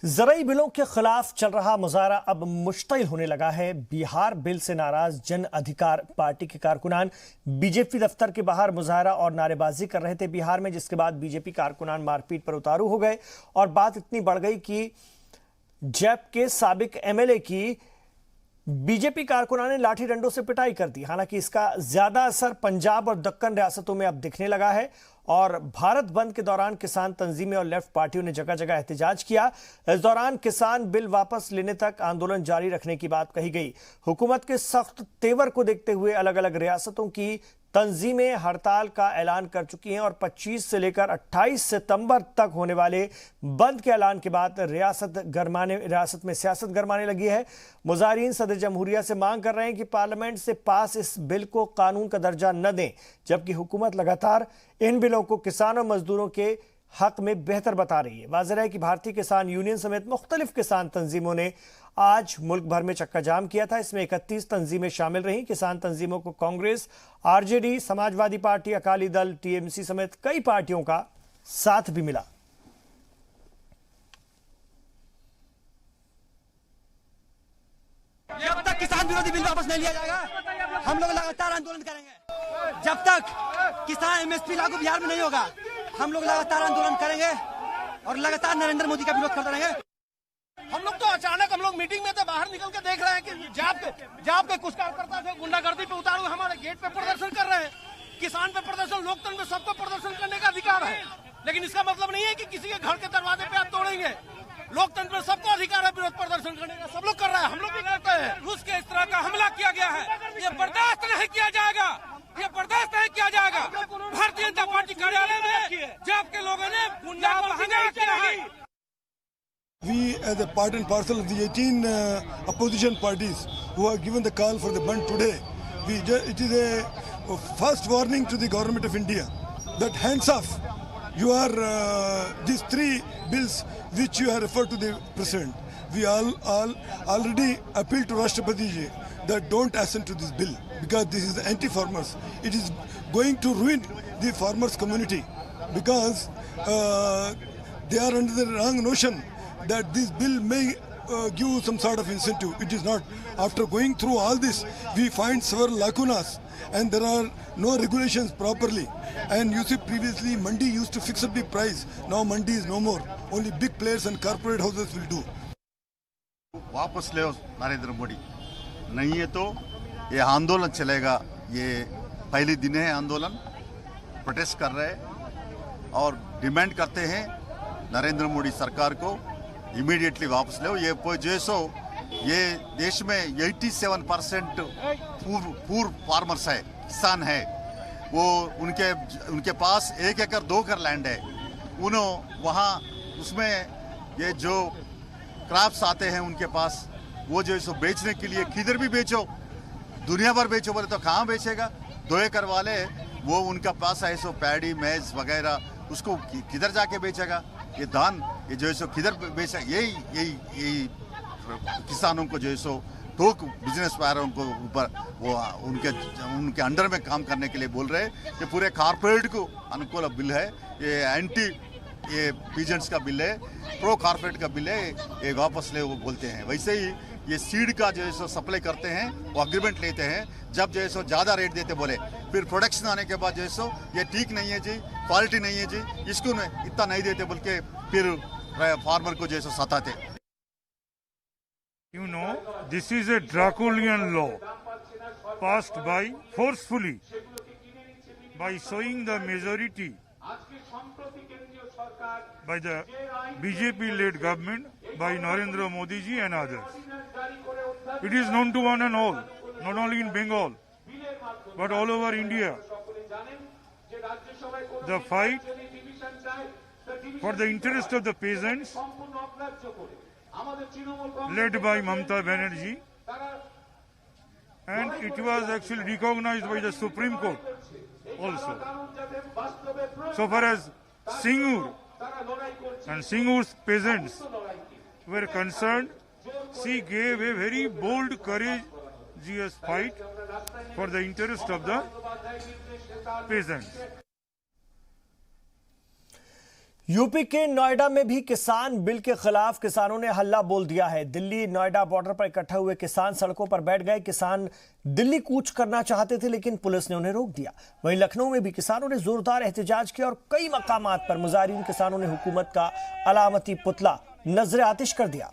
ज़रूरी बिलों के खिलाफ चल रहा मुजाहरा अब मुश्तइल होने लगा है। बिहार बिल से नाराज जन अधिकार पार्टी के कारकुनान बीजेपी दफ्तर के बाहर मुजाहरा और नारेबाजी कर रहे थे बिहार में, जिसके बाद बीजेपी कारकुनान मारपीट पर उतारू हो गए और बात इतनी बढ़ गई कि जैप के साबिक एमएलए की बीजेपी कारकुनान ने लाठी डंडों से पिटाई कर दी। हालांकि इसका ज्यादा असर पंजाब और दक्कन रियासतों में अब दिखने लगा है और भारत बंद के दौरान किसान तंजीमें और लेफ्ट पार्टियों ने जगह जगह एहतजाज किया। इस दौरान किसान बिल वापस लेने तक आंदोलन जारी रखने की बात कही गई। हुकूमत के सख्त तेवर को देखते हुए अलग अलग रियासतों की तंजीमें हड़ताल का ऐलान कर चुकी हैं और 25 से लेकर 28 सितंबर तक होने वाले बंद के ऐलान के बाद रियासत में सियासत गरमाने लगी है। मुजाहिरीन सदर जमहूरिया से मांग कर रहे हैं कि पार्लियामेंट से पास इस बिल को कानून का दर्जा न दें, जबकि हुकूमत लगातार इन बिलों को किसानों मजदूरों के हक में बेहतर बता रही है। वाज़ेह है कि भारतीय किसान यूनियन समेत मुख्तलिफ किसान तंजीमों ने आज मुल्क भर में चक्का जाम किया था। इसमें 31 तंजीमें शामिल रहीं। किसान तंजीमों को Congress, RJD, Samajwadi party, Akali Dal, TMC समेत कई पार्टियों का साथ भी मिला। जब तक किसान विरोधी बिल वापस नहीं लिया जाएगा हम लोग लगातार आंदोलन करेंगे। जब तक किसान एमएसपी लागू बिहार में नहीं होगा हम लोग लगातार आंदोलन करेंगे और लगातार नरेंद्र मोदी का विरोध करते रहेंगे। हम लोग तो अचानक हम लोग मीटिंग में थे, बाहर निकल के देख रहे हैं कि जाप के कुछ कार्यकर्ता थे गुंडागर्दी पे उतारू हमारे गेट पे प्रदर्शन कर रहे हैं। किसान पे प्रदर्शन, लोकतंत्र में सबको प्रदर्शन करने का अधिकार है, लेकिन इसका मतलब नहीं है कि किसी के घर के दरवाजे पे आप तोड़ेंगे। लोकतंत्र में सबको अधिकार है विरोध प्रदर्शन करने का, सब लोग कर रहे हैं, हम लोग भी करते हैं। रूस के इस तरह का हमला किया गया है, ये बर्दाश्त नहीं किया जाएगा, ये बर्दाश्त नहीं किया जाएगा। भारतीय जनता पार्टी कार्यालय में जाप के लोगों ने हंगामा किया है। We, as a part and parcel of the 18 opposition parties who have given the call for the Bund today, it is a first warning to the government of India that hands off. You are these three bills which you have referred to the president. We all already appeal to Rashtrapati ji that don't assent to this bill because this is anti-farmers. It is going to ruin the farmers community because they are under the wrong notion that this bill may give some sort of incentive. It is not. After going through all this, we find several lacunas and there are no regulations properly. And you see, previously Mandi used to fix up the price. Now Mandi is no more. Only big players and corporate houses will do. वापस ले नरेंद्र मोदी, नहीं है तो ये आंदोलन चलेगा। ये पहले दिन है आंदोलन, प्रोटेस्ट कर रहे हैं और डिमांड करते हैं नरेंद्र मोदी सरकार को इमीडिएटली वापस ले। ये जैसो ये देश में 87% पूर फार्मर्स है, किसान है, वो उनके पास 1 एकड़ 2 एकड़ लैंड है। वहाँ उसमें ये जो क्रॉप्स आते हैं उनके पास, वो जो सो बेचने के लिए किधर भी बेचो, दुनिया भर बेचो बोले तो कहाँ बेचेगा। 2 एकड़ वाले वो उनका पास है सो पैडी मैज वगैरह, उसको किधर जाके बेचेगा। ये धान ये जो सो किधर बेचा, यही किसानों को जो सो थोक बिजनेस वालों को ऊपर वो उनके अंडर में काम करने के लिए बोल रहे हैं कि पूरे कॉर्पोरेट को अनुकूल बिल है। ये पीजेंट्स का बिल है, प्रो कॉर्पोरेट का बिल है, ये वापस ले वो बोलते हैं। वैसे ही ये सीड का जो है सो सप्लाई करते हैं, वो अग्रीमेंट लेते हैं, जब जो है सो ज़्यादा रेट देते बोले, फिर प्रोडक्शन आने के बाद जो है सो ये ठीक नहीं है जी, क्वालिटी नहीं है जी, इसको इतना नहीं देते बोल के फिर फार्मर को जो है सो सताते। You know, this is a Draconian law passed by forcefully by showing the majority by the BJP-led government, by Narendra Modi ji and others. It is known to one and all, not only in Bengal, but all over India. The fight for the interest of the peasants, led by Mamata Banerjee, and it was actually recognized by the Supreme Court also. So far as Singur and Singur's peasants were concerned, she gave a very bold, courageous fight for the interest of the peasants. UP के नोएडा में भी किसान bill के खिलाफ किसानों ने हल्ला बोल दिया है। दिल्ली नोएडा बॉर्डर पर इकट्ठे हुए किसान सड़कों पर बैठ गए। किसान दिल्ली कूच करना चाहते थे लेकिन पुलिस ने उन्हें रोक दिया। वहीं लखनऊ में भी किसानों ने जोरदार एहतजाज किया और कई मकामात पर मुजाहिरीन किसानों ने हुकूमत का अलामती पुतला नजर आतिश कर दिया।